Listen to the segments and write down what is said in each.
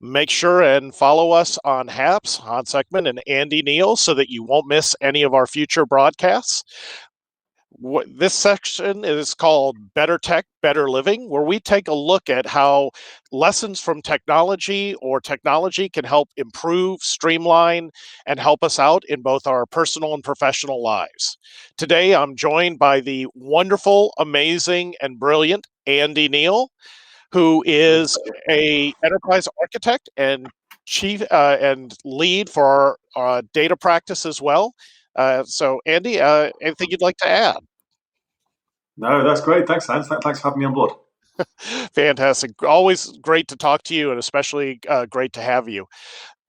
Make sure and follow us on Haps, Hans Ekman, and Andy Neal so that you won't miss any of our future broadcasts. This section is called Better Tech, Better Living, where we take a look at how lessons from technology or technology can help improve, streamline, and help us out in both our personal and professional lives. Today, I'm joined by the wonderful, amazing, and brilliant Andy Neal, who is a enterprise architect and chief and lead for our data practice as well. So, Andy, anything you'd like to add? No, that's great. Thanks, Hans. Thanks for having me on board. Fantastic. Always great to talk to you, and especially great to have you.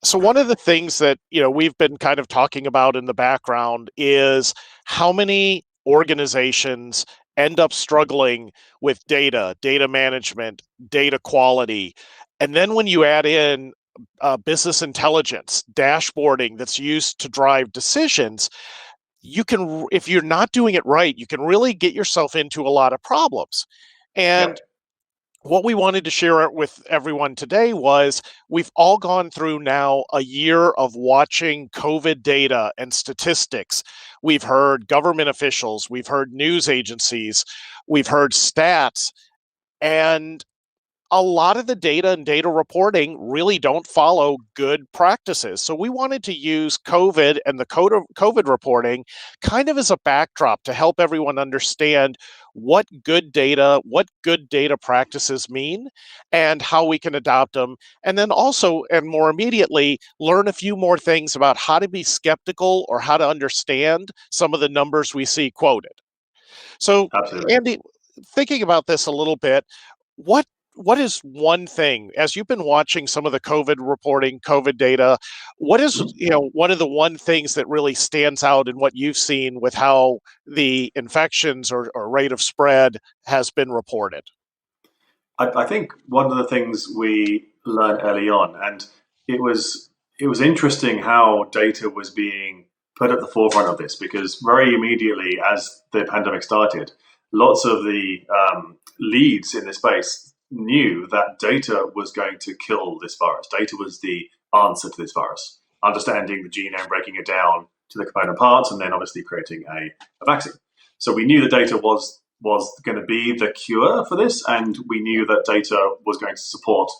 So one of the things that we've been kind of talking about in the background is how many organizations end up struggling with data management, data quality, and then when you add in business intelligence, dashboarding that's used to drive decisions, you can, if you're not doing it right, you can really get yourself into a lot of problems. And Yep. what we wanted to share with everyone today was we've all gone through now a year of watching COVID data and statistics. We've heard government officials, we've heard news agencies, we've heard stats, and a lot of the data and data reporting really don't follow good practices. So we wanted to use COVID and the COVID reporting kind of as a backdrop to help everyone understand what good data practices mean and how we can adopt them. And then also, and more immediately, learn a few more things about how to be skeptical or how to understand some of the numbers we see quoted. So, Absolutely. Andy, thinking about this a little bit, what what is one thing, as you've been watching some of the COVID reporting, COVID data, what is Mhm. one of the one things that really stands out in what you've seen with how the infections or rate of spread has been reported? I think one of the things we learned early on, and it was it was interesting how data was being put at the forefront of this, because very immediately as the pandemic started, lots of the leads in this space knew that data was going to kill this virus. Data was the answer to this virus. Understanding the genome, breaking it down to the component parts, and then obviously creating a vaccine. So we knew the data was going to be the cure for this, and we knew that data was going to support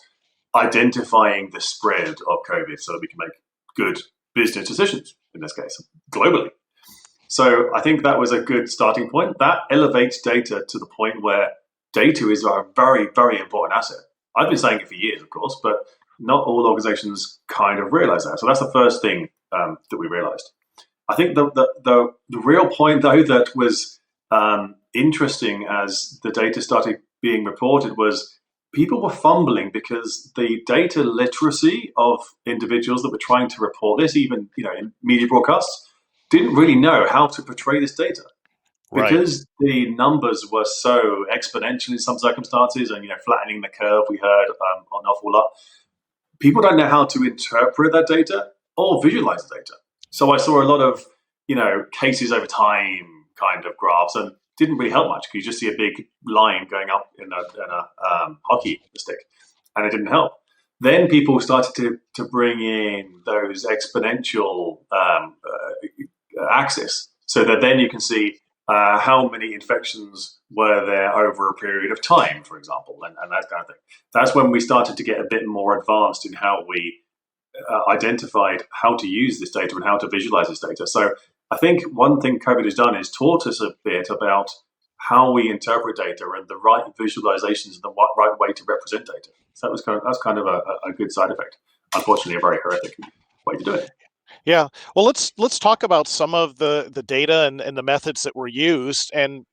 identifying the spread of COVID so that we can make good business decisions, in this case, globally. So I think that was a good starting point. That elevates data to the point where data is a very, very important asset. I've been saying it for years, of course, but not all organizations kind of realize that. So that's the first thing that we realized. I think the real point, though, that was interesting as the data started being reported was people were fumbling because the data literacy of individuals that were trying to report this, even in media broadcasts, didn't really know how to portray this data Right. because the numbers were so exponential in some circumstances, and flattening the curve. We heard an awful lot. People don't know how to interpret that data or visualize the data. So I saw a lot of cases over time kind of graphs, and didn't really help much because you just see a big line going up in a hockey stick, and it didn't help. Then people started to bring in those exponential axis, so that then you can see how many infections were there over a period of time, for example, and that kind of thing. That's when we started to get a bit more advanced in how we identified how to use this data and how to visualize this data. So I think one thing COVID has done is taught us a bit about how we interpret data and the right visualizations and the right way to represent data. So that's kind of a good side effect. Unfortunately, a very horrific way to do it. Yeah. Well, let's talk about some of the data and the methods that were used, and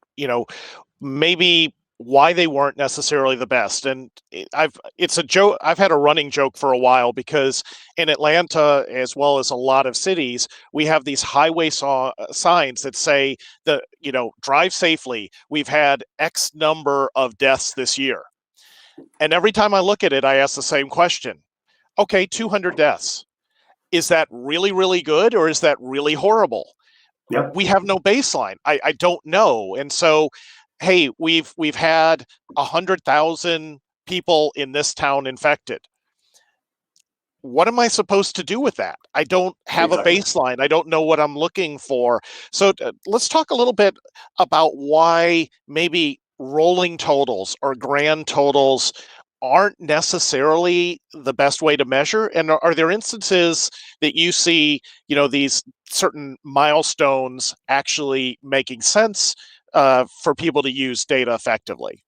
maybe why they weren't necessarily the best. And it's a joke. I've had a running joke for a while because in Atlanta, as well as a lot of cities, we have these highway signs that say that drive safely. We've had X number of deaths this year, and every time I look at it, I ask the same question. Okay, 200 deaths. Is that really, really good, or is that really horrible? Yeah. We have no baseline. I don't know. And so, hey, we've had 100,000 people in this town infected. what am I supposed to do with that? I don't have a Exactly. baseline. I don't know what I'm looking for. So let's talk a little bit about why maybe rolling totals or grand totals aren't necessarily the best way to measure. And are there instances that you see, these certain milestones actually making sense for people to use data effectively?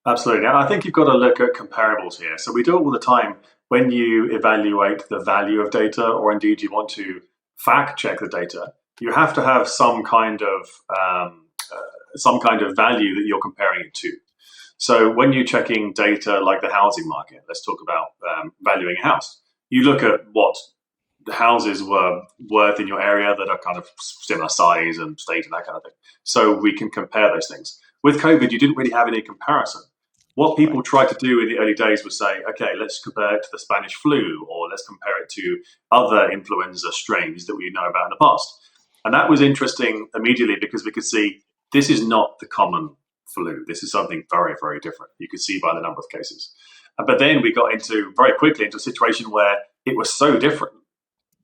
Absolutely. And I think you've got to look at comparables here. So we do it all the time when you evaluate the value of data, or indeed you want to fact check the data. You have to have some kind of value that you're comparing it to. So when you're checking data like the housing market, let's talk about valuing a house. You look at what the houses were worth in your area that are kind of similar size and state and that kind of thing. So we can compare those things. With COVID, you didn't really have any comparison. What Right. people tried to do in the early days was say, okay, let's compare it to the Spanish flu, or let's compare it to other influenza strains that we know about in the past. And that was interesting immediately because we could see this is not the common flu. This is something very, very different. You could see by the number of cases. But then we got into very quickly into a situation where it was so different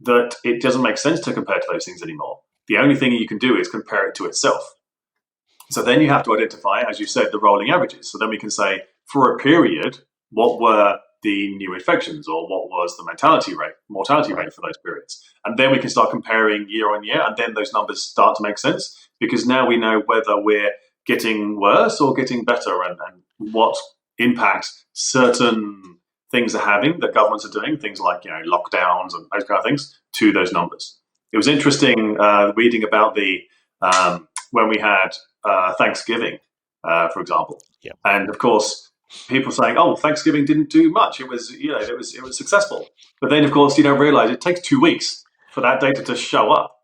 that it doesn't make sense to compare to those things anymore. The only thing you can do is compare it to itself. So then you have to identify, as you said, the rolling averages. So then we can say, for a period, what were the new infections, or what was the mortality Right. rate for those periods? And then we can start comparing year on year, and then those numbers start to make sense because now we know whether we're getting worse or getting better, and what impact certain things are having that governments are doing, things like lockdowns and those kind of things, to those numbers. It was interesting reading about the when we had Thanksgiving, for example, Yeah. and of course people saying, "Oh, Thanksgiving didn't do much. It was successful." But then, of course, you don't realize it takes 2 weeks for that data to show up.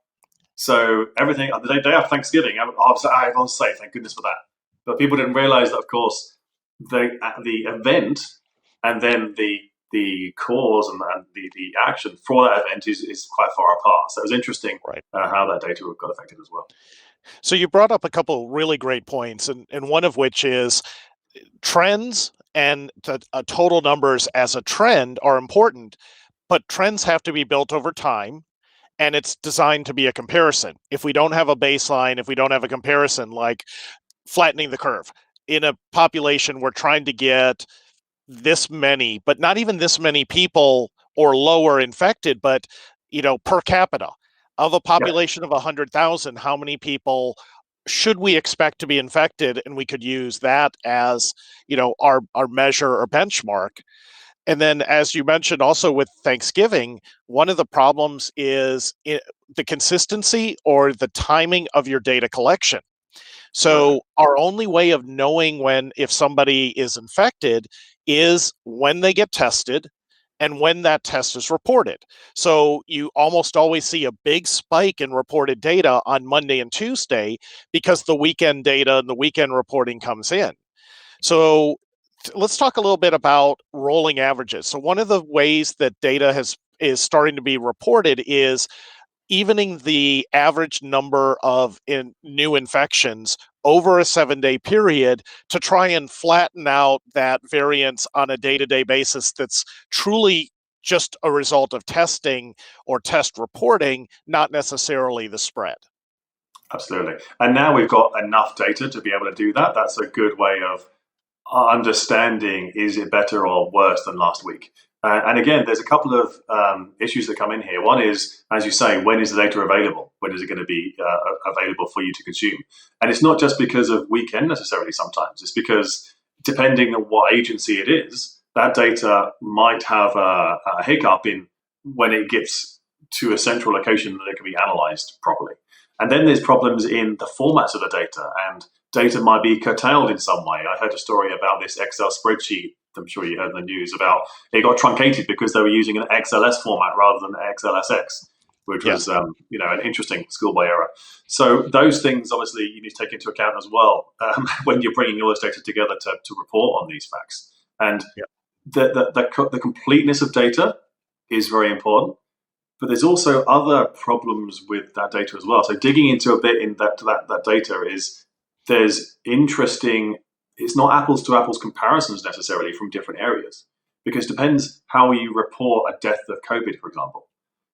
So everything the day after Thanksgiving, everyone's safe. Thank goodness for that. But people didn't realize that, of course, the event and then the cause and the action for that event is quite far apart. So it was interesting Right. how that data got affected as well. So you brought up a couple really great points, and one of which is trends and total numbers as a trend are important, but trends have to be built over time, and it's designed to be a comparison. If we don't have a baseline, if we don't have a comparison, like flattening the curve in a population, we're trying to get this many, but not even this many people or lower infected, but per capita of a Yeah, population of 100,000, how many people should we expect to be infected? And we could use that as our measure or benchmark. And then, as you mentioned, also with Thanksgiving, one of the problems is the consistency or the timing of your data collection. exactly. So our only way of knowing when if somebody is infected is when they get tested and when that test is reported. So you almost always see a big spike in reported data on Monday and Tuesday because the weekend data and the weekend reporting comes in. So let's talk a little bit about rolling averages. So one of the ways that data is starting to be reported is evening the average number of new infections over a 7-day period to try and flatten out that variance on a day-to-day basis that's truly just a result of testing or test reporting, not necessarily the spread. Absolutely. And now we've got enough data to be able to do that. That's a good way of understanding, is it better or worse than last week? And again, there's a couple of issues that come in here. One is, as you say, when is the data available? When is it going to be available for you to consume? And it's not just because of weekend necessarily sometimes. It's because depending on what agency it is, that data might have a hiccup in when it gets to a central location that it can be analyzed properly. And then there's problems in the formats of the data, and data might be curtailed in some way. I heard a story about this Excel spreadsheet. I'm sure you heard in the news about it got truncated because they were using an XLS format rather than XLSX, which was Yes. an interesting schoolboy error. So those things obviously you need to take into account as well when you're bringing all this data together to report on these facts. And Yeah. the completeness of data is very important. But there's also other problems with that data as well. So digging into a bit in that data is there's interesting. It's not apples to apples comparisons necessarily from different areas because it depends how you report a death of COVID, for example.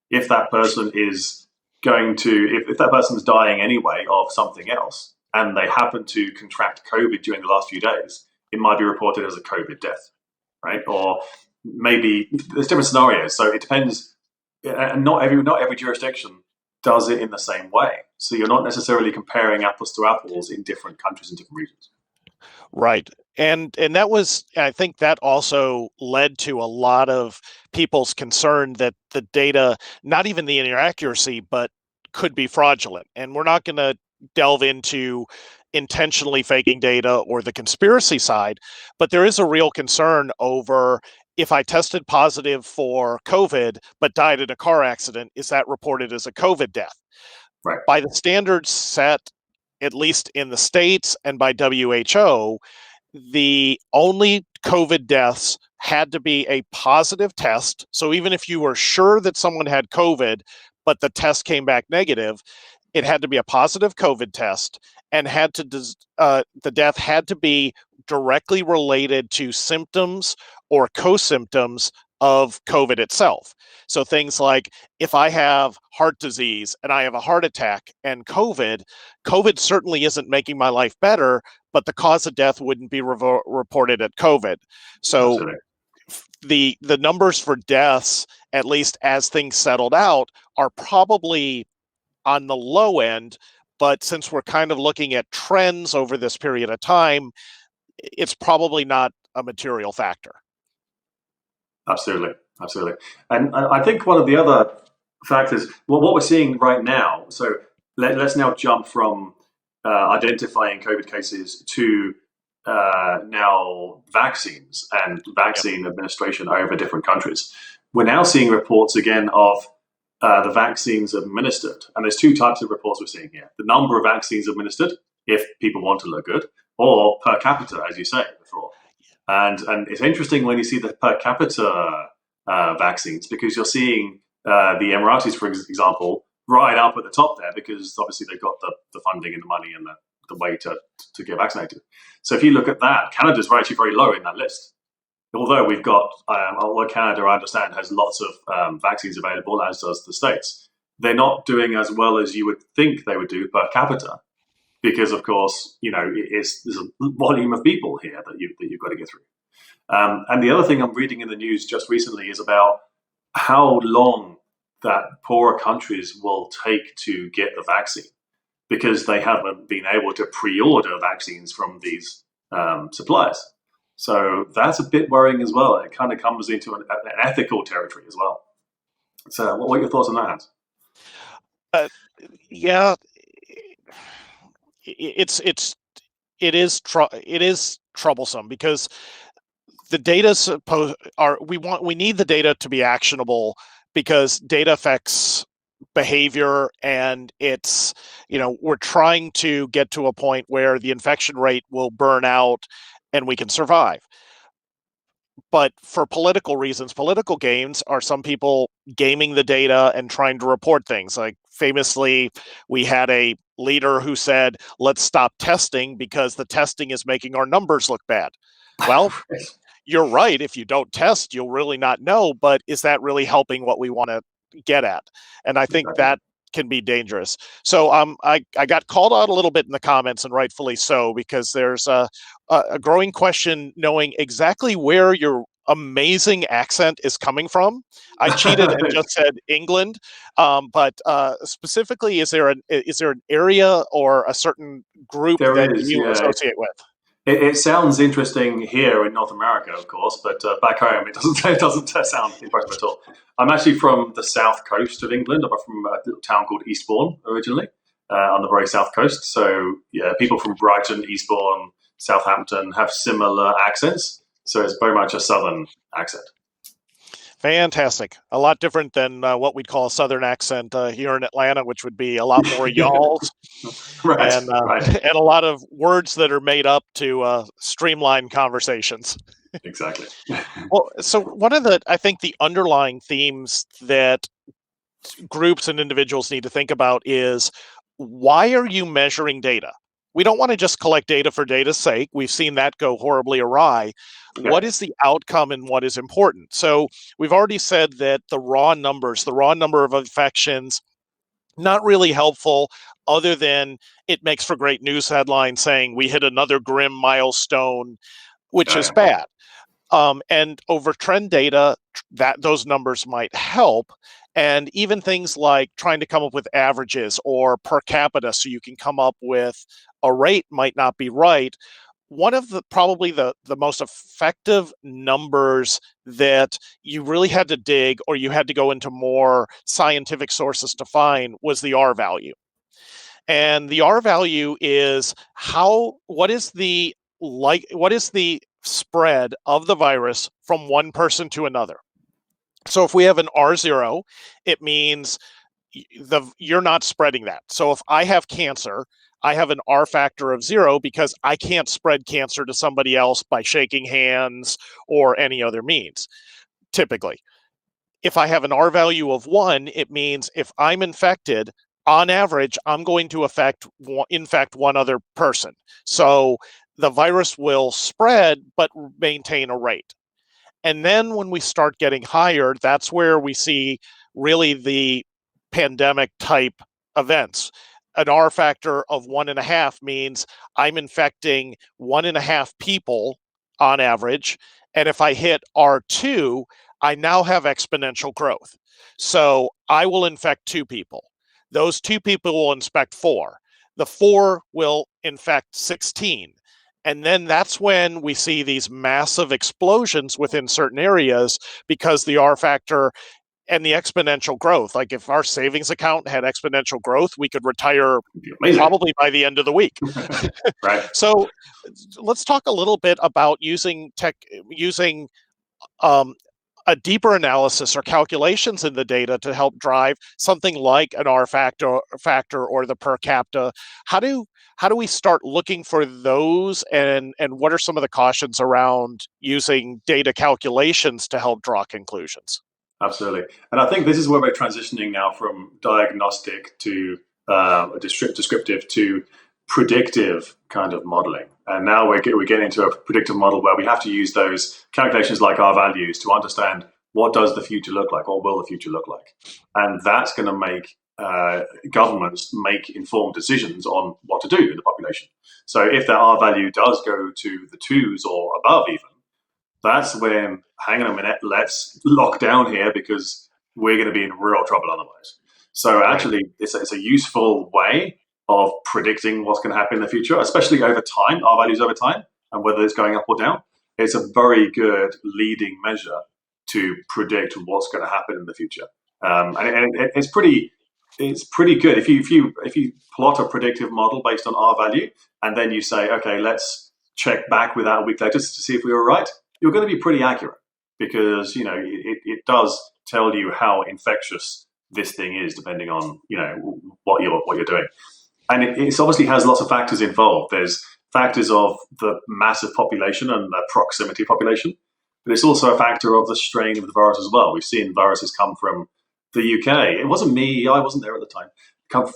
If that person is if that person's dying anyway of something else and they happen to contract COVID during the last few days, it might be reported as a COVID death, right? Or maybe there's different scenarios. So it depends, and not every jurisdiction does it in the same way. So you're not necessarily comparing apples to apples in different countries and different regions. Right. And that was, I think that also led to a lot of people's concern that the data, not even the inaccuracy, but could be fraudulent. And we're not going to delve into intentionally faking data or the conspiracy side, but there is a real concern over, if I tested positive for COVID but died in a car accident, is that reported as a COVID death? Right. By the standards set, at least in the States and by WHO, the only COVID deaths had to be a positive test. So even if you were sure that someone had COVID, but the test came back negative, it had to be a positive COVID test, and the death had to be directly related to symptoms or co-symptoms of COVID itself. So things like, if I have heart disease and I have a heart attack and COVID certainly isn't making my life better, but the cause of death wouldn't be reported at COVID. So Absolutely. the numbers for deaths, at least as things settled out, are probably on the low end. But since we're kind of looking at trends over this period of time, it's probably not a material factor. Absolutely, absolutely. And I think one of the other factors, well, what we're seeing right now, so let's now jump from identifying COVID cases to now vaccines and vaccine administration over different countries. We're now seeing reports again of the vaccines administered. And there's two types of reports we're seeing here. The number of vaccines administered, if people want to look good, or per capita, as you say before. And it's interesting when you see the per capita vaccines, because you're seeing the Emiratis, for example, right up at the top there, because obviously they've got the funding and the money and the way to get vaccinated. So if you look at that, Canada's actually very low in that list. Although we've got, although Canada, I understand, has lots of vaccines available, as does the States, they're not doing as well as you would think they would do per capita. Because of course, there's a volume of people here that you've got to get through. And the other thing I'm reading in the news just recently is about how long that poorer countries will take to get the vaccine, because they haven't been able to pre-order vaccines from these suppliers. So that's a bit worrying as well. It kind of comes into an ethical territory as well. So what are your thoughts on that, Hans? Yeah, it is troublesome, because the data we need the data to be actionable, because data affects behavior, and it's, we're trying to get to a point where the infection rate will burn out and we can survive. But for political reasons, political games are some people gaming the data and trying to report things. Like famously, we had a leader who said, let's stop testing because the testing is making our numbers look bad. Well, you're right. If you don't test, you'll really not know. But is that really helping what we want to get at? And I think that can be dangerous. So I got called out a little bit in the comments, and rightfully so, because there's a growing question knowing exactly where your amazing accent is coming from. I cheated and just said England, but specifically, is there an area or a certain group that you associate with? It sounds interesting here in North America, of course, but back home it doesn't sound impressive at all. I'm actually from the south coast of England. I'm from a little town called Eastbourne originally, on the very south coast. So yeah, people from Brighton, Eastbourne, Southampton have similar accents. So it's very much a southern accent. Fantastic. A lot different than what we'd call a southern accent here in Atlanta, which would be a lot more y'alls. Right, and right. and a lot of words that are made up to streamline conversations. Exactly. Well, so one of I think the underlying themes that groups and individuals need to think about is, why are you measuring data? we don't want to just collect data for data's sake. We've seen that go horribly awry. Yeah. What is the outcome and what is important? So we've already said that the raw numbers, the raw number of infections, not really helpful, other than it makes for great news headlines saying we hit another grim milestone, which is Yeah. bad. And over trend data, that those numbers might help. And even things like trying to come up with averages or per capita so you can come up with a rate might not be right. One of the probably the most effective numbers that you really had to dig or you had to go into more scientific sources to find was the R value. And the R value is what is the spread of the virus from one person to another. So if we have an R0, it means you're not spreading that. So if I have cancer, I have an R factor of 0 because I can't spread cancer to somebody else by shaking hands or any other means, typically. If I have an R value of 1, it means if I'm infected, on average, I'm going to infect one other person. So the virus will spread but maintain a rate. And then when we start getting higher, that's where we see really the pandemic type events. An R factor of 1.5 means I'm infecting 1.5 people on average. And if I hit R2, I now have exponential growth. So I will infect 2 people. Those 2 people will infect 4. The 4 will infect 16. And then that's when we see these massive explosions within certain areas because the R factor and the exponential growth. Like if our savings account had exponential growth, we could retire Amazing. probably by the end of the week. Right. So let's talk a little bit about using um, a deeper analysis or calculations in the data to help drive something like an R factor or the per capita. How do we start looking for those, and what are some of the cautions around using data calculations to help draw conclusions? Absolutely. And I think this is where we're transitioning now from diagnostic to descriptive to predictive kind of modeling. And now we're getting into a predictive model where we have to use those calculations like R values to understand what does the future look like, or will the future look like. And that's going to make governments make informed decisions on what to do in the population. So if that R value does go to the 2s or above even, that's when, hang on a minute, let's lock down here because we're going to be in real trouble otherwise. So Right. actually, it's a useful way of predicting what's going to happen in the future, especially over time, our values over time, and whether it's going up or down. It's a very good leading measure to predict what's going to happen in the future, and it's pretty good if you plot a predictive model based on R value, and then you say, okay, let's check back with that a week later to see if we were right. You're going to be pretty accurate because it does tell you how infectious this thing is, depending on what you're doing, and it obviously has lots of factors involved. There's factors of the massive population and the proximity population, but it's also a factor of the strain of the virus as well. We've seen viruses come from the UK. It wasn't me; I wasn't there at the time.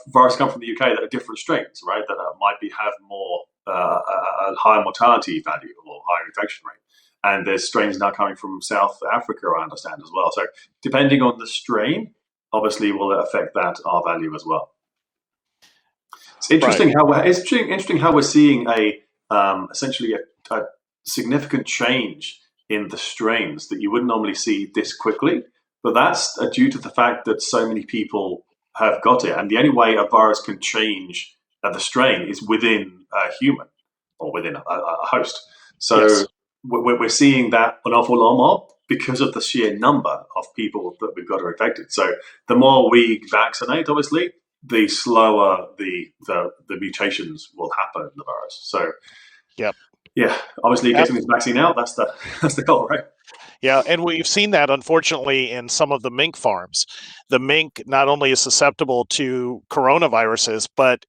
Viruses come from the UK that are different strains, right? That might have more a higher mortality value or higher infection rate. And there's strains now coming from South Africa, I understand, as well. So depending on the strain, obviously will affect that R value as well. It's Right. interesting how we're seeing essentially a significant change in the strains that you wouldn't normally see this quickly, but that's due to the fact that so many people have got it, and the only way a virus can change the strain is within a human or within a host. So Yes. we're seeing that an awful lot more because of the sheer number of people that we've got are infected. So the more we vaccinate, obviously, the slower the mutations will happen in the virus. So Yep. yeah, obviously getting this vaccine out, that's the that's the goal, right? Yeah, and we've seen that unfortunately in some of the mink farms. The mink not only is susceptible to coronaviruses, but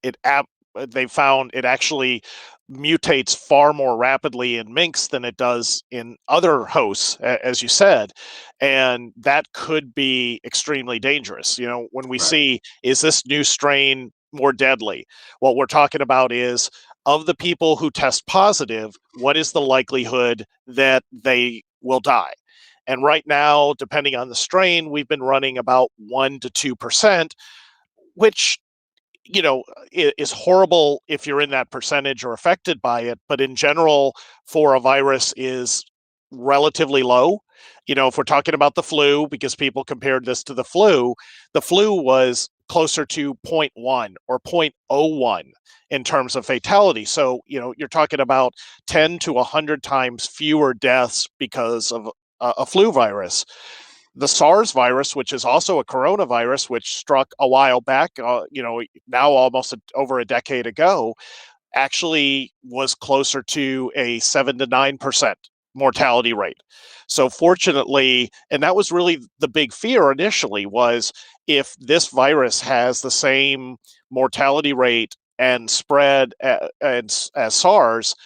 they found it actually mutates far more rapidly in minks than it does in other hosts, as you said, and that could be extremely dangerous. When we Right. see, is this new strain more deadly. What we're talking about is, of the people who test positive, what is the likelihood that they will die? And right now, depending on the strain, we've been running about 1 to 2%, which, is horrible if you're in that percentage or affected by it, but in general, for a virus, is relatively low. If we're talking about the flu, because people compared this to the flu was closer to zero point 0.1 or zero point zero 0.01 in terms of fatality. So, you're talking about 10 to 100 times fewer deaths because of a flu virus. The SARS virus, which is also a coronavirus, which struck a while back, now almost over a decade ago, actually was closer to a 7 to 9% mortality rate. So fortunately, and that was really the big fear initially, was if this virus has the same mortality rate and spread as SARS,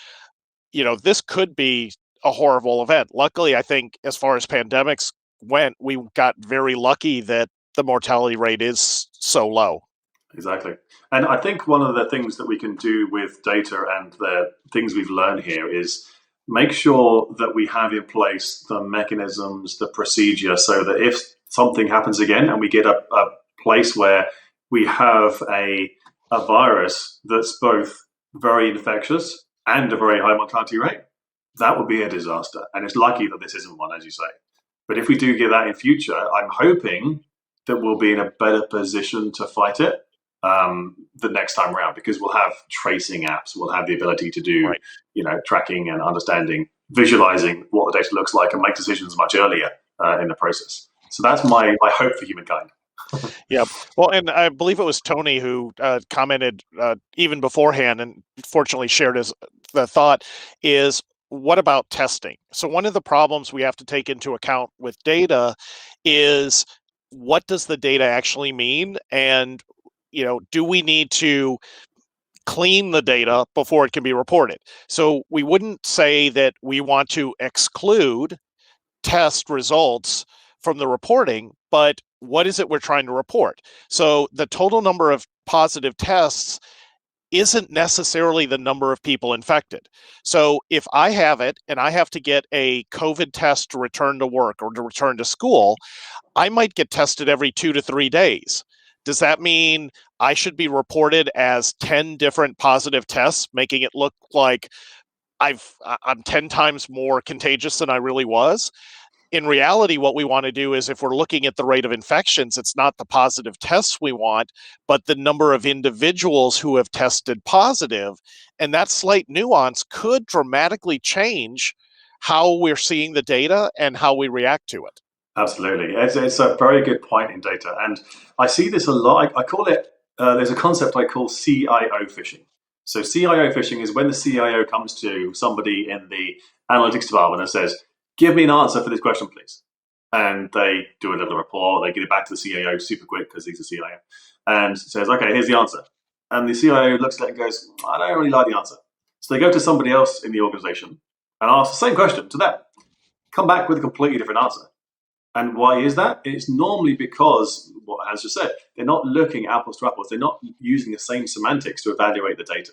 this could be a horrible event. Luckily, I think as far as pandemics went, we got very lucky that the mortality rate is so low. Exactly. And I think one of the things that we can do with data and the things we've learned here is make sure that we have in place the mechanisms, the procedure, so that if something happens again and we get a place where we have a virus that's both very infectious and a very high mortality rate, that would be a disaster. And it's lucky that this isn't one, as you say. But if we do get that in future, I'm hoping that we'll be in a better position to fight it the next time around, because we'll have tracing apps, we'll have the ability to do, Right. tracking and understanding, visualizing what the data looks like, and make decisions much earlier in the process. So that's my hope for humankind. Yeah. Well, and I believe it was Tony who commented even beforehand, and fortunately shared the thought is, what about testing? So one of the problems we have to take into account with data is, what does the data actually mean? And, do we need to clean the data before it can be reported? So we wouldn't say that we want to exclude test results from the reporting, but what is it we're trying to report? So the total number of positive tests isn't necessarily the number of people infected. So if I have it and I have to get a COVID test to return to work or to return to school, I might get tested every 2 to 3 days. Does that mean I should be reported as 10 different positive tests, making it look like I'm 10 times more contagious than I really was? In reality, what we want to do is, if we're looking at the rate of infections, it's not the positive tests we want, but the number of individuals who have tested positive. And that slight nuance could dramatically change how we're seeing the data and how we react to it. Absolutely. It's a very good point in data. And I see this a lot. I call it, there's a concept I call CIO phishing. So CIO phishing is when the CIO comes to somebody in the analytics department and says, give me an answer for this question, please. And they do a little report, they get it back to the CIO super quick because he's a CIO, and says, okay, here's the answer. And the CIO looks at it and goes, I don't really like the answer. So they go to somebody else in the organization and ask the same question to them, come back with a completely different answer. And why is that? It's normally because, what Hans just said, they're not looking apples to apples. They're not using the same semantics to evaluate the data.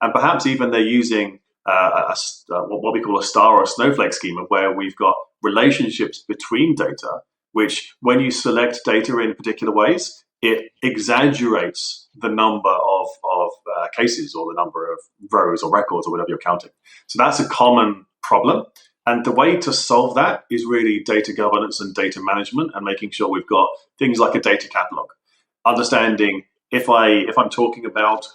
And perhaps even they're using what we call a star or a snowflake schema, where we've got relationships between data, which when you select data in particular ways, it exaggerates the number of cases or the number of rows or records or whatever you're counting. So that's a common problem. And the way to solve that is really data governance and data management, and making sure we've got things like a data catalog. Understanding if I'm talking about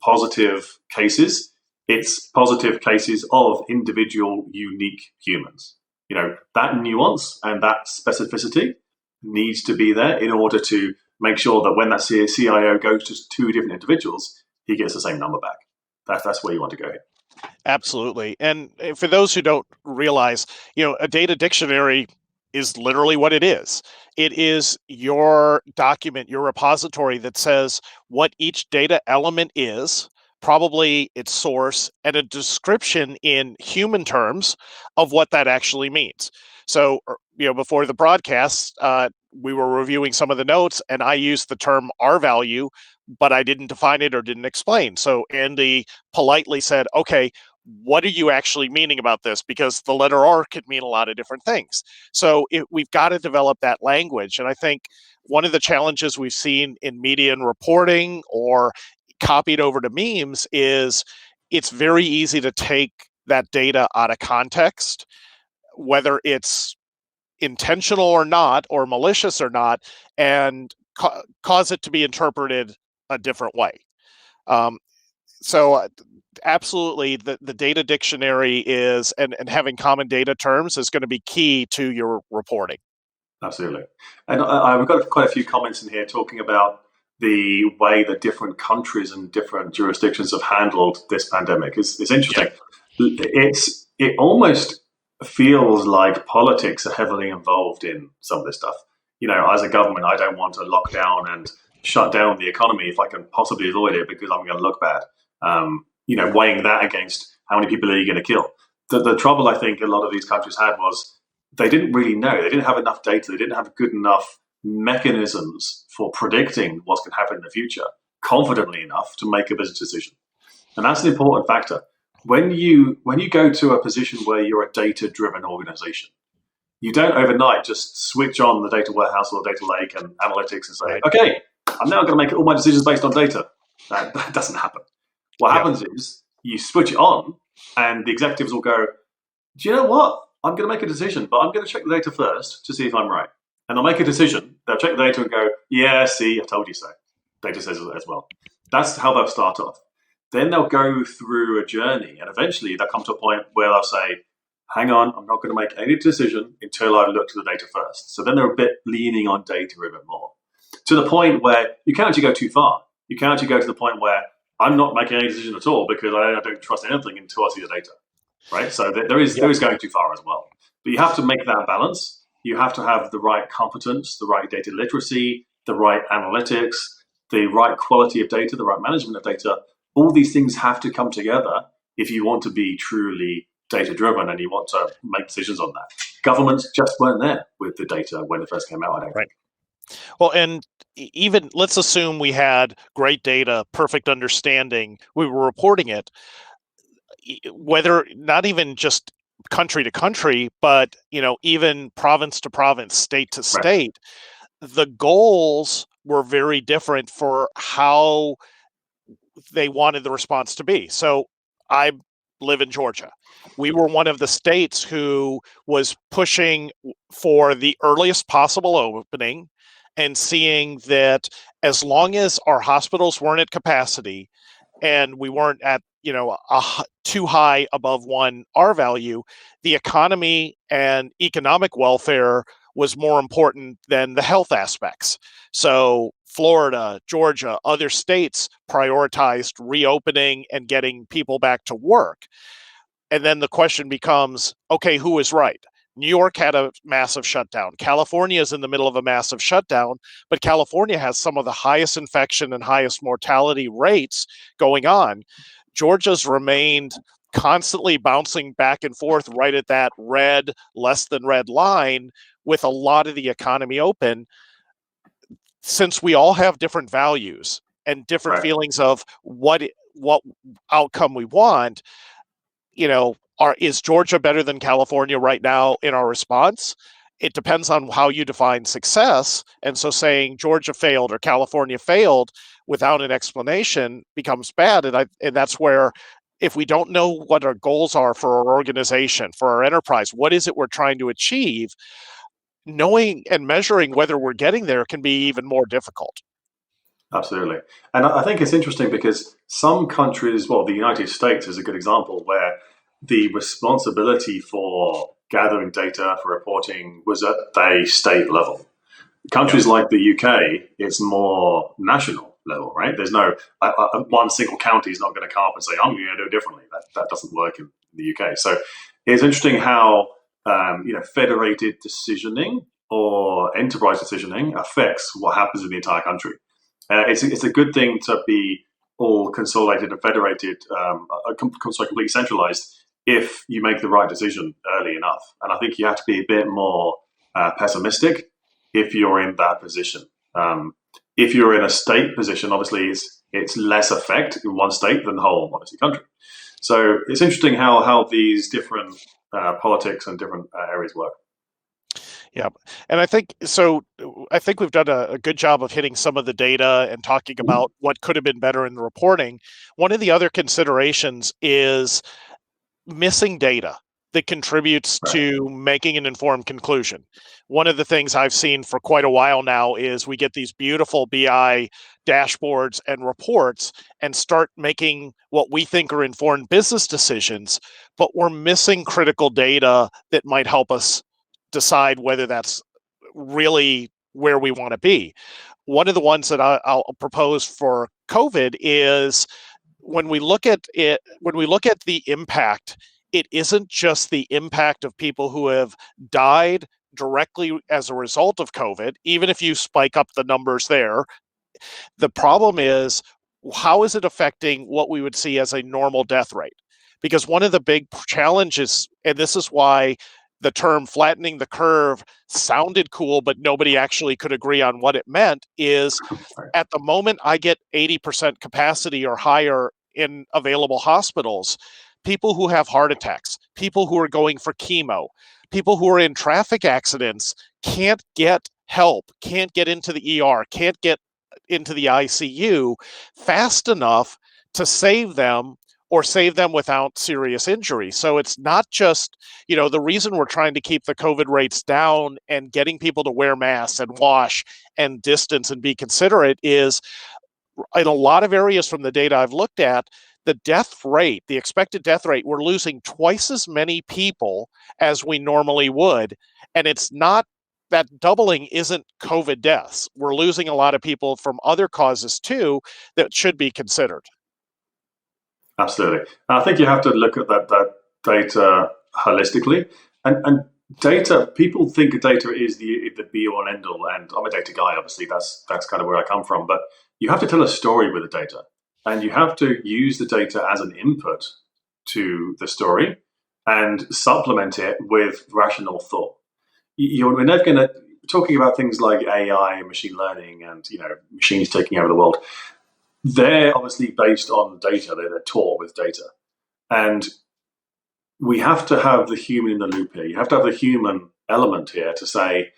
positive cases, it's positive cases of individual unique humans. That nuance and that specificity needs to be there in order to make sure that when that CIO goes to two different individuals, he gets the same number back. That's where you want to go here. Absolutely. And for those who don't realize, a data dictionary is literally what it is. It is your document, your repository that says what each data element is, probably its source, and a description in human terms of what that actually means. So, before the broadcast, we were reviewing some of the notes and I used the term R value, but I didn't define it or didn't explain. So Andy politely said, okay, what are you actually meaning about this? Because the letter R could mean a lot of different things. So we've got to develop that language. And I think one of the challenges we've seen in media and reporting or copied over to memes is it's very easy to take that data out of context, whether it's intentional or not, or malicious or not, and cause it to be interpreted a different way. Um, so absolutely, the data dictionary is, and having common data terms is going to be key to your reporting. Absolutely. And we've got quite a few comments in here talking about the way that different countries and different jurisdictions have handled this pandemic. It's interesting. Yeah. It almost feels like politics are heavily involved in some of this stuff. You know, as a government, I don't want to lock down and shut down the economy if I can possibly avoid it because I'm going to look bad. You know, weighing that against how many people are you going to kill. The trouble I think a lot of these countries had was they didn't really know. They didn't have enough data. They didn't have good enough mechanisms for predicting what's going to happen in the future confidently enough to make a business decision. And that's an important factor. When you go to a position where you're a data-driven organization, you don't overnight just switch on the data warehouse or data lake and analytics and say, Right. okay, I'm now going to make all my decisions based on data. That doesn't happen. What Yep. happens is you switch it on and the executives will go, do you know what? I'm going to make a decision, but I'm going to check the data first to see if I'm right. And they'll make a decision. They'll check the data and go, yeah, see, I told you so. Data says it as well. That's how they'll start off. Then they'll go through a journey, and eventually they'll come to a point where they'll say, hang on, I'm not going to make any decision until I've looked at the data first. So then they're a bit leaning on data a bit more, to the point where you can't actually go too far. You can actually go to the point where I'm not making any decision at all because I don't trust anything until I see the data. Right? So there is Yep. going too far as well. But you have to make that balance. You have to have the right competence, the right data literacy, the right analytics, the right quality of data, the right management of data. All these things have to come together if you want to be truly data driven and you want to make decisions on that. Governments just weren't there with the data when it first came out, I don't Right. think. Well, and even let's assume we had great data, perfect understanding, we were reporting it, whether not even just country to country, but even province to province, state to Right. state, the goals were very different for how they wanted the response to be. So I live in Georgia. We were one of the states who was pushing for the earliest possible opening and seeing that as long as our hospitals weren't at capacity and we weren't at too high above one R value, the economy and economic welfare was more important than the health aspects. So Florida, Georgia, other states prioritized reopening and getting people back to work. And then the question becomes, okay, who is right? New York had a massive shutdown. California is in the middle of a massive shutdown, but California has some of the highest infection and highest mortality rates going on. Georgia's remained constantly bouncing back and forth right at that red, less than red line with a lot of the economy open. Since we all have different values and different Right. feelings of what outcome we want, is Georgia better than California right now in our response? It depends on how you define success. And so saying Georgia failed or California failed without an explanation becomes bad. And that's where, if we don't know what our goals are for our organization, for our enterprise, what is it we're trying to achieve, knowing and measuring whether we're getting there can be even more difficult. Absolutely. And I think it's interesting because some countries, well, the United States is a good example where the responsibility for gathering data for reporting was at a state level. Yep. Countries like the UK, it's more national level, right? There's no one single county is not going to come up and say, I'm going to do it differently. That doesn't work in the UK. So it's interesting how federated decisioning or enterprise decisioning affects what happens in the entire country. It's a good thing to be all consolidated and federated, completely centralized if you make the right decision early enough. And I think you have to be a bit more pessimistic if you're in that position. If you're in a state position, obviously it's less effect in one state than the whole obviously country. So it's interesting how these different politics and different areas work. Yeah, and I think so. I think we've done a good job of hitting some of the data and talking Mhm. about what could have been better in the reporting. One of the other considerations is missing data that contributes Right. to making an informed conclusion. One of the things I've seen for quite a while now is we get these beautiful BI dashboards and reports and start making what we think are informed business decisions, but we're missing critical data that might help us decide whether that's really where we want to be. One of the ones that I'll propose for COVID is when we look at the impact, it isn't just the impact of people who have died directly as a result of COVID, even if you spike up the numbers there. The problem is, how is it affecting what we would see as a normal death rate? Because one of the big challenges, and this is why the term flattening the curve sounded cool, but nobody actually could agree on what it meant, is Right. at the moment I get 80% capacity or higher in available hospitals, people who have heart attacks, people who are going for chemo, people who are in traffic accidents can't get help, can't get into the ER, can't get into the ICU fast enough to save them or save them without serious injury. So it's not just, the reason we're trying to keep the COVID rates down and getting people to wear masks and wash and distance and be considerate is in a lot of areas from the data I've looked at, the death rate, the expected death rate, we're losing twice as many people as we normally would. And it's not that doubling isn't COVID deaths. We're losing a lot of people from other causes too that should be considered. Absolutely. And I think you have to look at that data holistically. And data, people think data is the be all and end all. And I'm a data guy, obviously. That's kind of where I come from. But you have to tell a story with the data, and you have to use the data as an input to the story and supplement it with rational thought. We're never going to talking about things like AI and machine learning and machines taking over the world. They're obviously based on data. They're taught with data. And we have to have the human in the loop here. You have to have the human element here to say,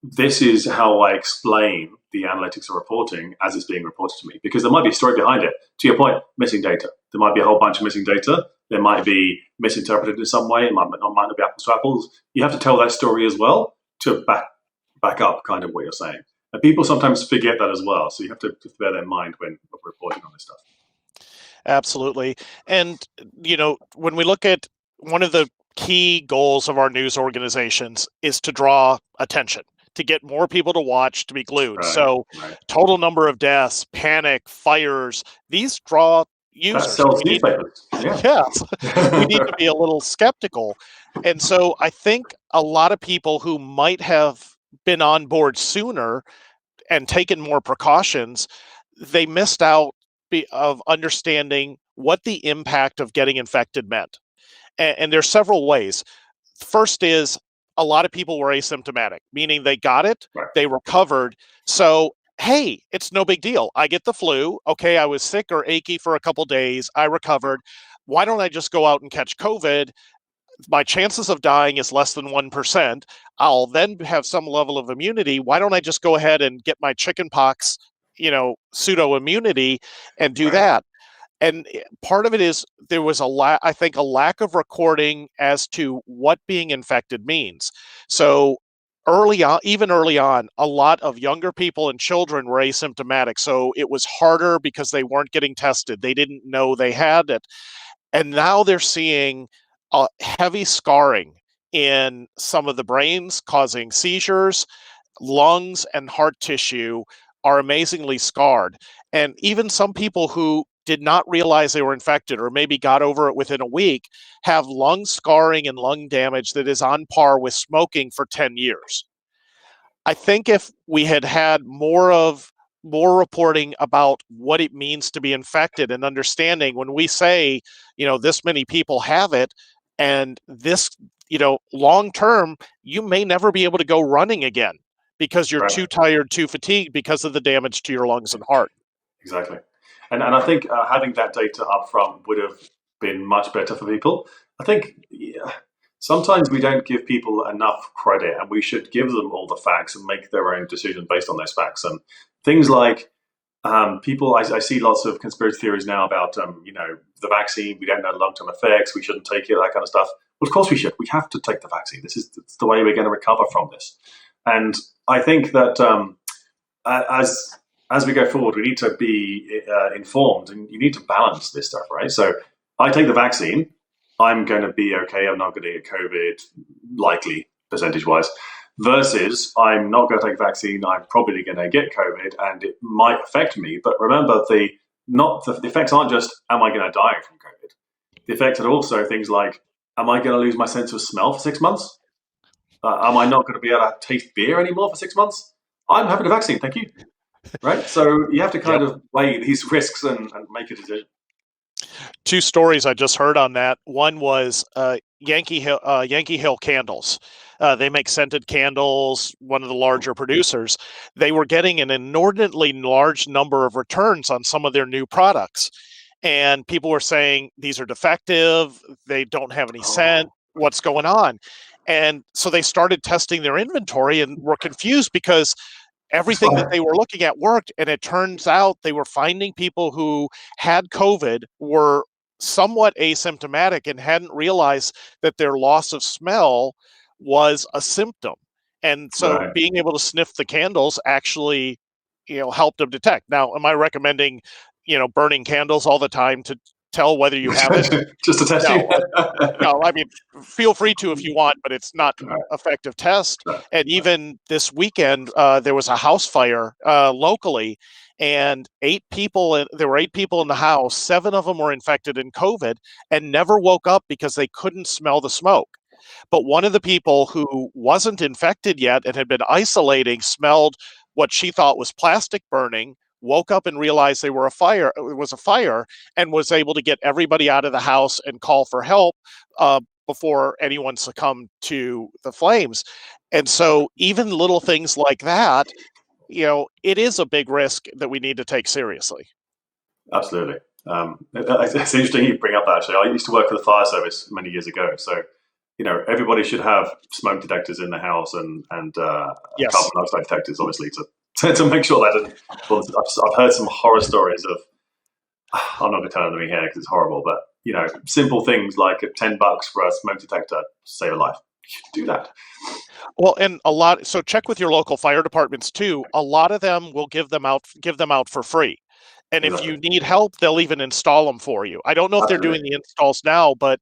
this is how I explain the analytics or reporting as it's being reported to me. Because there might be a story behind it. To your point, missing data. There might be a whole bunch of missing data. There might be misinterpreted in some way. It might not be apples to apples. You have to tell that story as well to back up kind of what you're saying. And people sometimes forget that as well. So you have to bear that in mind when reporting on this stuff. Absolutely. And, when we look at one of the key goals of our news organizations is to draw attention, to get more people to watch, to be glued. Right, So, right. total number of deaths, panic, fires, these draw That users. sells newspapers. Yeah. Yes, we need to be a little skeptical. And so I think a lot of people who might have been on board sooner and taken more precautions, they missed out of understanding what the impact of getting infected meant. And there's several ways. First is a lot of people were asymptomatic, meaning they got it, Right, they recovered. So, hey, it's no big deal. I get the flu. Okay, I was sick or achy for a couple days. I recovered. Why don't I just go out and catch COVID? My chances of dying is less than 1%. I'll then have some level of immunity. Why don't I just go ahead and get my chicken pox, pseudo immunity and do right. that? And part of it is there was I think a lack of recording as to what being infected means. So even early on, a lot of younger people and children were asymptomatic. So it was harder because they weren't getting tested. They didn't know they had it. And now they're seeing heavy scarring in some of the brains, causing seizures. Lungs and heart tissue are amazingly scarred. And even some people who did not realize they were infected or maybe got over it within a week have lung scarring and lung damage that is on par with smoking for 10 years. I think if we had had more reporting about what it means to be infected and understanding when we say, this many people have it and this, long term, you may never be able to go running again because you're Right. too tired, too fatigued because of the damage to your lungs and heart. Exactly. And I think having that data up front would have been much better for people. I think sometimes we don't give people enough credit, and we should give them all the facts and make their own decision based on those facts. And things like people, I see lots of conspiracy theories now about, the vaccine. We don't know long-term effects. We shouldn't take it, that kind of stuff. Well, of course we should. We have to take the vaccine. This is the way we're going to recover from this. And I think that as we go forward, we need to be informed, and you need to balance this stuff, right? So I take the vaccine. I'm going to be okay. I'm not going to get COVID, likely percentage wise. Versus, I'm not going to take a vaccine. I'm probably going to get COVID, and it might affect me. But remember, the effects aren't just am I going to die from COVID. The effects are also things like am I going to lose my sense of smell for 6 months? Am I not going to be able to taste beer anymore for 6 months? I'm having a vaccine, thank you. Right, so you have to kind Yep. of weigh these risks and make a decision. Two stories I just heard on that. One was Yankee Hill Candles. They make scented candles, one of the larger producers. They were getting an inordinately large number of returns on some of their new products. And people were saying these are defective, they don't have any scent, Oh, what's going on? And so they started testing their inventory and were confused because that's everything that fine. they were looking at worked, and it turns out they were finding people who had COVID were somewhat asymptomatic and hadn't realized that their loss of smell was a symptom. And so Right. being able to sniff the candles actually, helped them detect. Now, am I recommending, burning candles all the time to tell whether you have it? Just to test you. No. No, I mean, feel free to if you want, but it's not Right. effective test. Right. And even this weekend, there was a house fire locally, and there were 8 people in the house. 7 of them were infected in COVID and never woke up because they couldn't smell the smoke. But one of the people who wasn't infected yet and had been isolating smelled what she thought was plastic burning, woke up and realized it was a fire, and was able to get everybody out of the house and call for help before anyone succumbed to the flames. And so even little things like that, it is a big risk that we need to take seriously. Absolutely. It's interesting you bring up that. Actually, I used to work for the fire service many years ago, so everybody should have smoke detectors in the house and carbon Yes. monoxide detectors, obviously, to make sure that doesn't. Well, I've heard some horror stories of. I'm not going to tell them here because it's horrible, but simple things like $10 for a smoke detector to save a life. You should do that. Well, and so check with your local fire departments too. A lot of them will give them out for free. And if Exactly. you need help, they'll even install them for you. I don't know if they're doing Absolutely. the installs now, but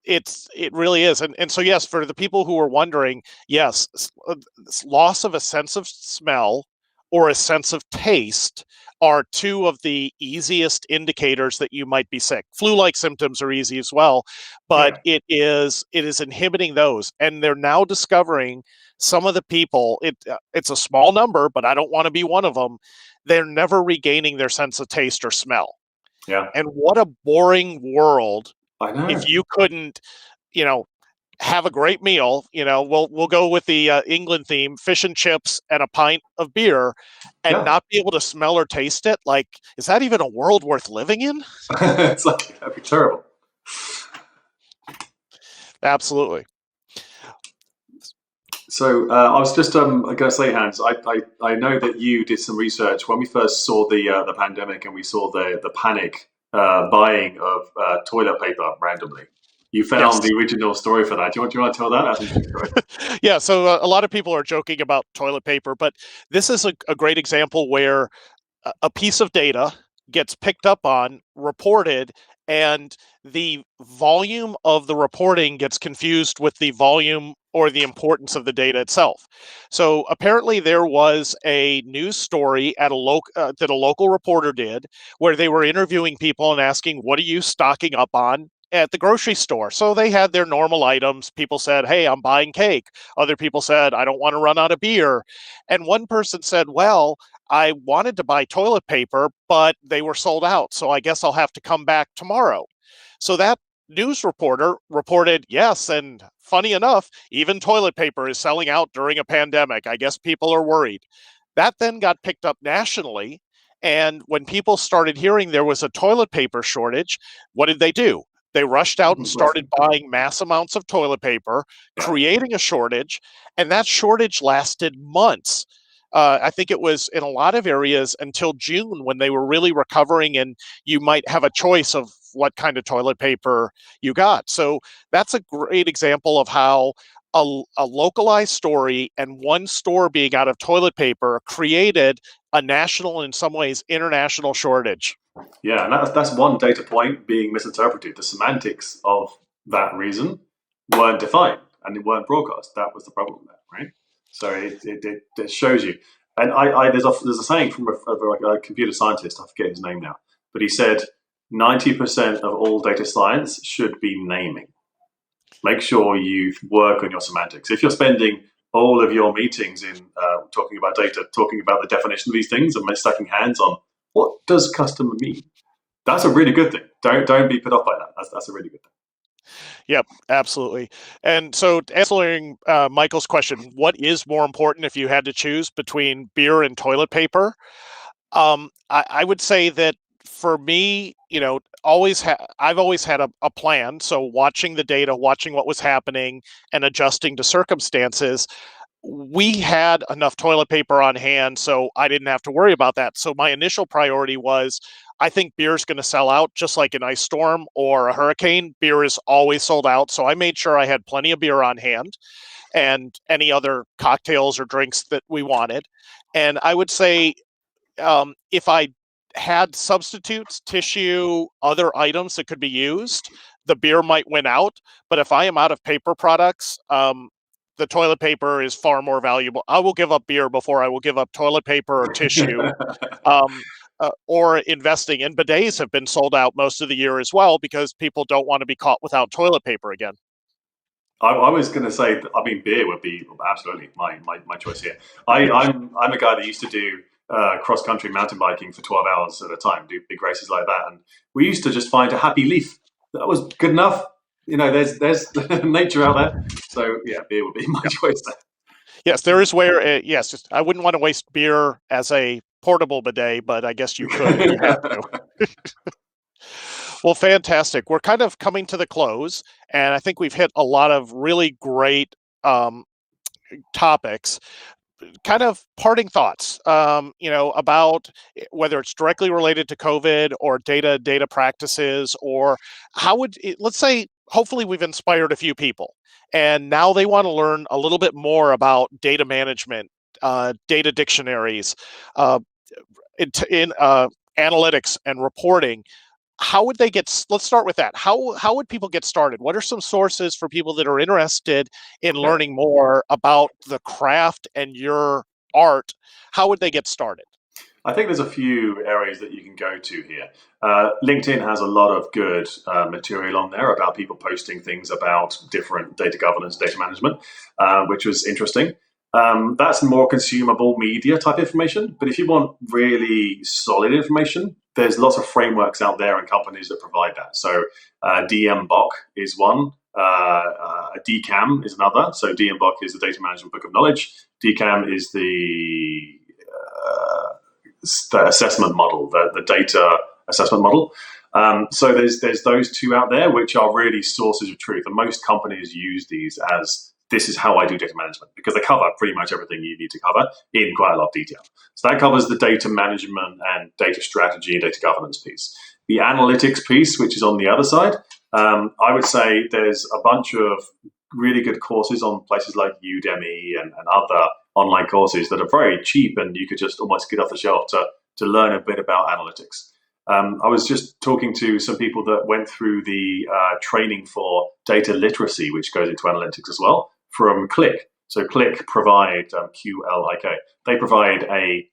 it really is. And so yes, for the people who are wondering, yes, loss of a sense of smell or a sense of taste are two of the easiest indicators that you might be sick. Flu-like symptoms are easy as well, but Yeah. it is inhibiting those. And they're now discovering some of the people. It's a small number, but I don't want to be one of them. They're never regaining their sense of taste or smell. Yeah. And what a boring world I if know. you couldn't, you know, have a great meal. We'll go with the England theme: fish and chips and a pint of beer, and Yeah. not be able to smell or taste it. Like, is that even a world worth living in? It's like that'd be terrible. Absolutely. So I was just going to say, Hans, I know that you did some research when we first saw the pandemic and we saw the panic buying of toilet paper randomly. You Yes. found the original story for that. Do you want to tell that? That's an interesting story. Yeah. So a lot of people are joking about toilet paper, but this is a great example where a piece of data gets picked up on, reported, and the volume of the reporting gets confused with the volume or the importance of the data itself. So apparently there was a news story that a local reporter did where they were interviewing people and asking, "What are you stocking up on at the grocery store?" So they had their normal items. People said, "Hey, I'm buying cake." Other people said, "I don't want to run out of beer." And one person said, "Well, I wanted to buy toilet paper, but they were sold out. So I guess I'll have to come back tomorrow." So that news reporter reported, yes, and funny enough, even toilet paper is selling out during a pandemic. I guess people are worried. That then got picked up nationally. And when people started hearing there was a toilet paper shortage, what did they do? They rushed out and started buying mass amounts of toilet paper, Yeah. creating a shortage, and that shortage lasted months. I think it was in a lot of areas until June when they were really recovering, and you might have a choice of what kind of toilet paper you got. So that's a great example of how a localized story and one store being out of toilet paper created a national, in some ways, international shortage. Yeah, and that's one data point being misinterpreted. The semantics of that reason weren't defined and it weren't broadcast. That was the problem there, right? So it shows you. And there's a saying from a computer scientist. I forget his name now, but he said 90% of all data science should be naming. Make sure you work on your semantics. If you're spending all of your meetings in talking about data, talking about the definition of these things, and stacking hands on what does customer mean, that's a really good thing. Don't be put off by that. That's a really good thing. Yep, absolutely. And so, answering Michael's question, what is more important if you had to choose between beer and toilet paper? I would say that for me, I've always had a plan. So watching the data, watching what was happening, and adjusting to circumstances. We had enough toilet paper on hand, so I didn't have to worry about that. So my initial priority was, I think beer is going to sell out just like an ice storm or a hurricane. Beer is always sold out. So I made sure I had plenty of beer on hand and any other cocktails or drinks that we wanted. And I would say if I had substitutes, tissue, other items that could be used, the beer might win out. But if I am out of paper products, the toilet paper is far more valuable. I will give up beer before I will give up toilet paper or tissue. Um, or investing in bidets have been sold out most of the year as well because people don't want to be caught without toilet paper again. I was going to say, I mean, beer would be absolutely my choice here. I'm a guy that used to do cross country mountain biking for 12 hours at a time, do big races like that, and we used to just find a happy leaf that was good enough. There's nature out there, so yeah, beer would be my Yeah. choice there. Yes, there is where, yes, just, I wouldn't want to waste beer as a portable bidet, but I guess you could if you had to. Well, fantastic. We're kind of coming to the close, and I think we've hit a lot of really great um, topics. Kind of parting thoughts, about whether it's directly related to COVID or data practices, or let's say, hopefully we've inspired a few people, and now they want to learn a little bit more about data management, data dictionaries, uh, in analytics and reporting. How would they get? Let's start with that. How would people get started? What are some sources for people that are interested in Okay. learning more about the craft and your art? How would they get started? I think there's a few areas that you can go to here. LinkedIn has a lot of good material on there about people posting things about different data governance, data management, which was interesting. That's more consumable media type information. But if you want really solid information, there's lots of frameworks out there and companies that provide that. So DMBOK is one. DCAM is another. So DMBOK is the Data Management Book of Knowledge. DCAM is the assessment model, the data assessment model. So there's those two out there which are really sources of truth, and most companies use these as this is how I do data management because they cover pretty much everything you need to cover in quite a lot of detail. So that covers the data management and data strategy and data governance piece. The analytics piece, which is on the other side, I would say there's a bunch of really good courses on places like Udemy and other online courses that are very cheap and you could just almost get off the shelf to learn a bit about analytics. I was just talking to some people that went through the training for data literacy, which goes into analytics as well, from Click. So Click provide, QLIK, they provide a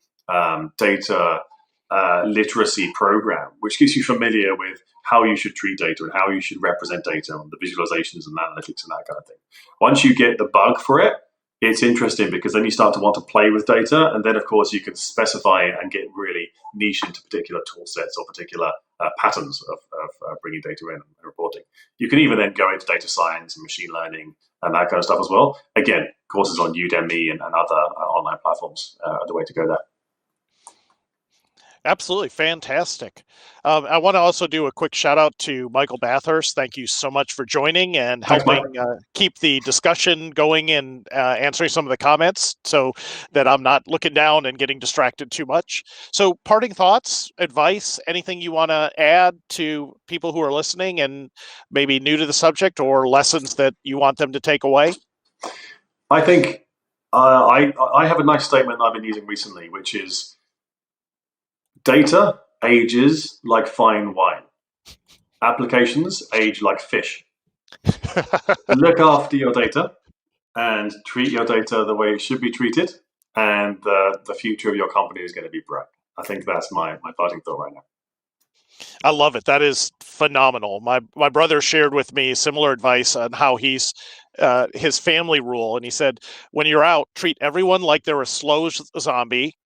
data literacy program, which gets you familiar with how you should treat data and how you should represent data and the visualizations and analytics and that kind of thing. Once you get the bug for it, it's interesting because then you start to want to play with data, and then of course you can specify it and get really niche into particular tool sets or particular patterns of bringing data in and reporting. You can even then go into data science and machine learning and that kind of stuff as well. Again, courses on Udemy and other online platforms are the way to go there. Absolutely fantastic. I want to also do a quick shout out to Michael Bathurst. Thank you so much for joining and Thanks, Mike. helping keep the discussion going and answering some of the comments so that I'm not looking down and getting distracted too much. So, parting thoughts, advice, anything you want to add to people who are listening and maybe new to the subject or lessons that you want them to take away? I think I have a nice statement I've been using recently, which is data ages like fine wine. Applications age like fish. Look after your data and treat your data the way it should be treated, and the future of your company is going to be bright. I think that's my parting thought right now. I love it. That is phenomenal. My brother shared with me similar advice on how he's his family rule, and he said, when you're out, treat everyone like they're a slow zombie,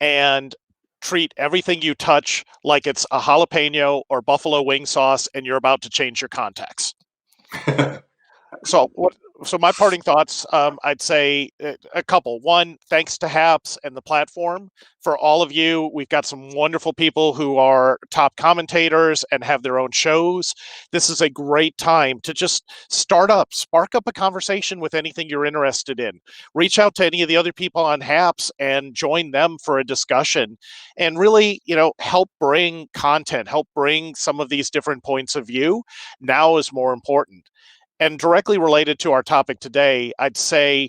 and treat everything you touch like it's a jalapeno or buffalo wing sauce, and you're about to change your contacts. So my parting thoughts, I'd say a couple. One, thanks to HAPS and the platform. For all of you, we've got some wonderful people who are top commentators and have their own shows. This is a great time to just spark up a conversation with anything you're interested in. Reach out to any of the other people on HAPS and join them for a discussion and really, help bring content, help bring some of these different points of view. Now is more important. And directly related to our topic today, I'd say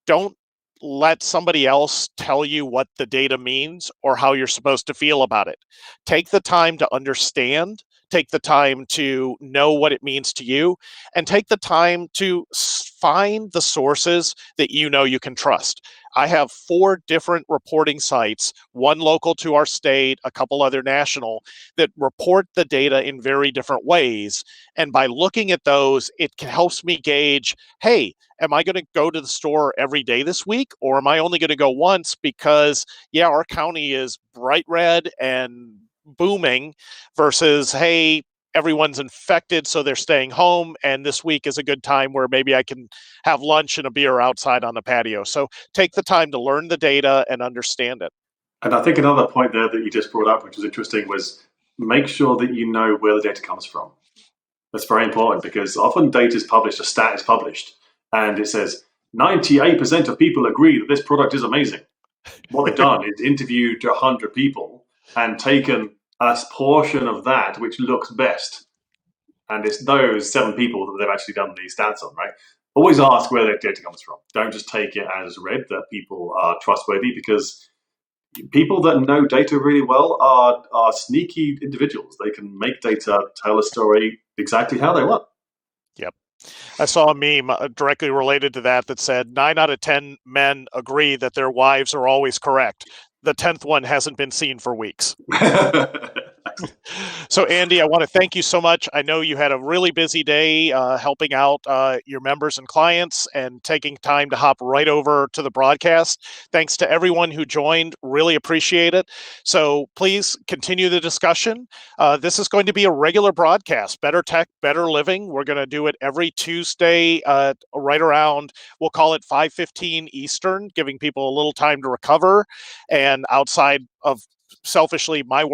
don't let somebody else tell you what the data means or how you're supposed to feel about it. Take the time to understand, take the time to know what it means to you, and take the time to find the sources that you know you can trust. I have 4 different reporting sites, one local to our state, a couple other national, that report the data in very different ways. And by looking at those, it helps me gauge, hey, am I going to go to the store every day this week, or am I only going to go once because, yeah, our county is bright red and booming versus, hey, everyone's infected, so they're staying home, and this week is a good time where maybe I can have lunch and a beer outside on the patio. So take the time to learn the data and understand it. And I think another point there that you just brought up, which was interesting, was make sure that you know where the data comes from. That's very important because often data is published, a stat is published, and it says 98% of people agree that this product is amazing. What they've done is interviewed 100 people and taken a portion of that which looks best. And it's those 7 people that they've actually done these stats on, right? Always ask where that data comes from. Don't just take it as read that people are trustworthy, because people that know data really well are sneaky individuals. They can make data tell a story exactly how they want. Yep. I saw a meme directly related to that said 9 out of 10 men agree that their wives are always correct. The 10th one hasn't been seen for weeks. So, Andy, I want to thank you so much. I know you had a really busy day helping out your members and clients and taking time to hop right over to the broadcast. Thanks to everyone who joined. Really appreciate it. So please continue the discussion. This is going to be a regular broadcast. Better Tech, Better Living. We're going to do it every Tuesday right around, we'll call it 5:15 Eastern, giving people a little time to recover and outside of selfishly my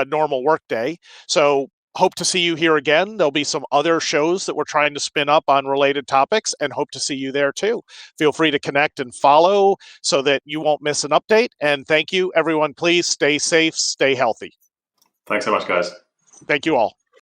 normal work day. So hope to see you here again. There'll be some other shows that we're trying to spin up on related topics, and hope to see you there too. Feel free to connect and follow so that you won't miss an update. And thank you, everyone. Please stay safe, stay healthy. Thanks so much, guys. Thank you all.